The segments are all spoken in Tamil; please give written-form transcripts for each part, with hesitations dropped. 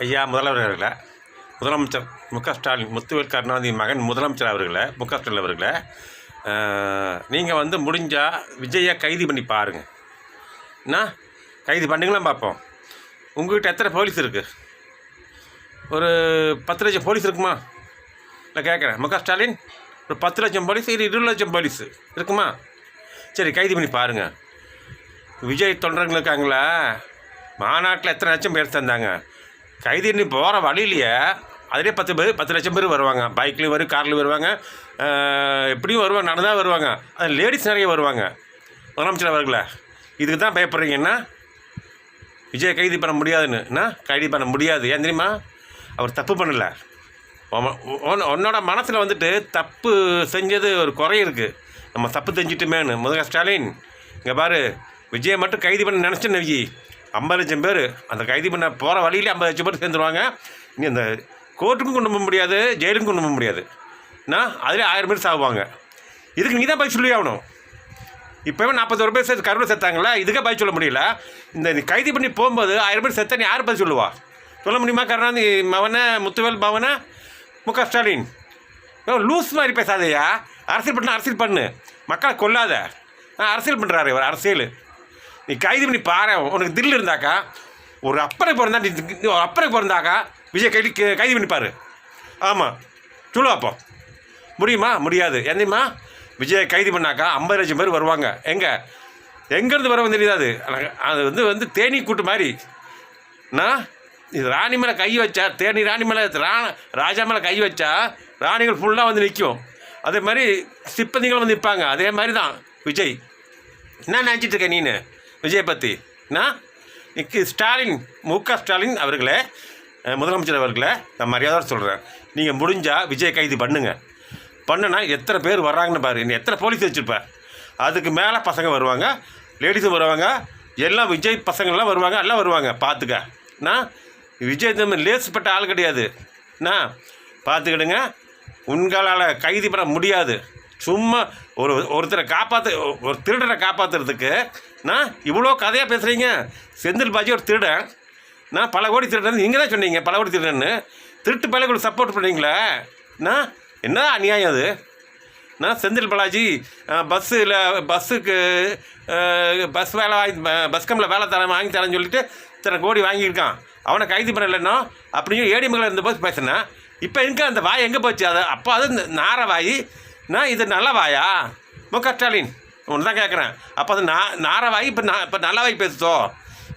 ஐயா முதல்வர்களே, முதலமைச்சர் ஸ்டாலின், முத்துவேல் கருணாநிதி மகன் முதலமைச்சர் அவர்களே, ஸ்டாலின் அவர்களே, நீங்கள் முடிஞ்சால் விஜயை கைது பண்ணி பாருங்கள். என்ன கைது பண்ணுங்களாம் பார்ப்போம். உங்கள்கிட்ட எத்தனை போலீஸ் இருக்குது? ஒரு 10 லட்சம் போலீஸ் இருக்குமா? இல்லை கேட்குறேன். ஸ்டாலின் ஒரு 10 லட்சம் போலீஸ், 20 லட்சம் போலீஸ் இருக்குமா? சரி, கைது பண்ணி பாருங்கள். விஜய் தொண்டர்கள் இருக்காங்களா, மாநாட்டில் எத்தனை லட்சம் பேர் தந்தாங்க. கைது பண்ணி போகிற வழியிலேயே அதிலே 10 லட்சம் பேர் வருவாங்க. பைக்லேயும் வரும், கார்லேயும் வருவாங்க, எப்படியும் வருவாங்க, நடந்தால் வருவாங்க. அது லேடிஸ் நிறைய வருவாங்க. முதலமைச்சர் அவர்களே, இதுக்கு தான் பயப்படுறீங்கன்னா விஜய் கைது பண்ண முடியாதுன்னு. கைது பண்ண முடியாது. ஏன் தெரியுமா? அவர் தப்பு பண்ணலை. உன்னோட மனசில் தப்பு செஞ்சது ஒரு குறை இருக்குது. நம்ம தப்பு செஞ்சிட்டுமேனு. ஸ்டாலின் இங்கே பாரு, விஜயை மட்டும் கைது பண்ண நினச்சேன்னு விஜி 50 லட்சம் பேர் அந்த கைது பண்ண போகிற வழியிலே 50 லட்சம் பேர் சேர்ந்துருவாங்க. இனி அந்த கோர்ட்டுக்கும் கொண்டு போக முடியாது, ஜெயிலுக்கும் கொண்டு போக முடியாது. அதிலே 1000 பேர் சாகுவாங்க. இதுக்கு நீ தான் பதில் சொல்லி ஆகணும். இப்போவே 41 பேர் சேர்த்து கருவில் சேர்த்தாங்களா, இதுக்கே பதில் சொல்ல முடியல. இந்த கைது பண்ணி போகும்போது 1000 பேர் சேர்த்தா நீ யார் பதில் சொல்லுவா? சொல்ல முடியுமா? கருணாநிதி மவனை, முத்துவேல் பவனை, ஸ்டாலின் லூஸ் மாதிரி பேசாதையா. அரசியல் பண்ணு, மக்களை கொல்லாத. அரசியல் பண்ணுறாரு இவர், அரசியல். நீ கைது பண்ணி பாரு. உனக்கு தில் இருந்தாக்கா, ஒரு அப்பனை பிறந்தாக்கா விஜய் கைது பண்ணிப்பார். ஆமாம், சொல்லுவா. அப்போ முடியுமா? முடியாது. எந்தமா விஜய் கைது பண்ணாக்கா 50 லட்சம் பேர் வருவாங்க. எங்கேருந்து வருவாங்க தெரியாது. அது தேனி கூட்டு மாதிரி. இது ராணி மேலே கை வச்சா, தேனி ராணி மேலே ராஜா மேலே கை வச்சா ராணிகள் ஃபுல்லாக நிற்கும். அதே மாதிரி சிப்பந்திகள் நிற்பாங்க. அதே மாதிரி தான் விஜய். என்ன நினச்சிட்டு இருக்கேன் நீನು விஜய் பற்றி? ஸ்டாலின், ஸ்டாலின் அவர்களே, முதலமைச்சர் அவர்களே, நான் மரியாதை சொல்கிறேன். நீங்கள் முடிஞ்சால் விஜய் கைது பண்ணுனா எத்தனை பேர் வர்றாங்கன்னு பாரு. நீ எத்தனை போலீஸ் வச்சுருப்பேன். அதுக்கு மேலே பசங்க வருவாங்க, லேடிஸும் வருவாங்க, எல்லாம் விஜய் பசங்கள்லாம் வருவாங்க, எல்லாம் வருவாங்க. பார்த்துக்க. விஜய் லேசுப்பட்ட ஆள் கிடையாது. பார்த்துக்கிடுங்க. உங்களால் கைது பண்ண முடியாது. சும்மா ஒருத்தரை ஒரு திருடனை காப்பாற்றுறதுக்கு இவ்வளோ கதையாக பேசுகிறீங்க. செந்தில் பாஜி ஒரு திருடன். பல கோடி திருடன். நீங்கள் தான் சொன்னீங்க பல கோடி திருடன்னு. திருட்டு பலைகளுக்கு சப்போர்ட் பண்ணுறீங்களே. என்ன அநியாயம் அது? செந்தில் பாலாஜி பஸ்ஸுக்கு பஸ் வேலை பஸ் கம்பில் வேலை வாங்கி தரேன்னு சொல்லிட்டு இத்தனை கோடி வாங்கியிருக்கான். அவனை கைது பண்ணலைன்னா அப்படின்னு ஏடிஎம்கில் இருந்தபோது பேசினேன். இப்போ எங்கே அந்த வாய் எங்கே போச்சு? அதை அப்போ அது நார வாய். இது நல்ல வாயா? ஸ்டாலின் ஒன்று தான் கேட்குறேன். அப்போ அது நார வாய் இப்போ நல்ல வாய் பேசுச்சோ?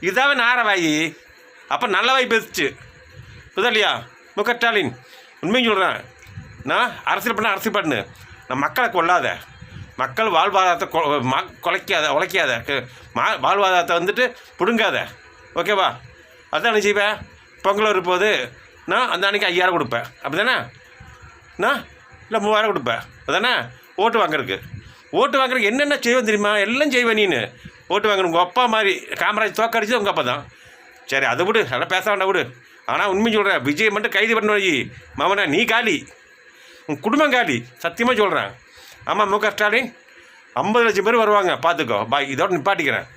இதாவே நார வாய். அப்போ நல்ல வாய் பேசுச்சு. புதல்லையா ஸ்டாலின்? உண்மையும் சொல்கிறேன். அரசியல் பண்ணு. நான் மக்களை கொள்ளாத. மக்கள் வாழ்வாதாரத்தை உழைக்காத. வாழ்வாதாரத்தை பிடுங்காத. ஓகேவா? அதான் நீ செய்வேன். பொங்கல் வரும்போது அந்த அன்றைக்கி 5000 கொடுப்பேன். அப்படி தானே? இல்லை 3000 கொடுப்பேன். அதானே? ஓட்டு வாங்குறதுக்கு என்னென்ன செய்வேன் தெரியுமா? எல்லாம் செய்வேன். நீನು ஓட்டு வாங்கணும். உங்கள் அப்பா மாதிரி காமராஜ் தோக்கடிச்சது உங்கள் அப்பா தான். சரி, அதை விடு, அதெல்லாம் பேச வேண்டாம், விடு. ஆனால் உண்மை சொல்கிறேன், விஜய் மட்டும் கைது பண்ண வை மவனை. நீ காலி, உன் குடும்பம் காலி. சத்தியமாக சொல்கிறேன். ஆமாம், ஸ்டாலின் 50 லட்சம் பேர் வருவாங்க. பார்த்துக்கோ. பாய், இதோட நிப்பாட்டிக்கிறேன்.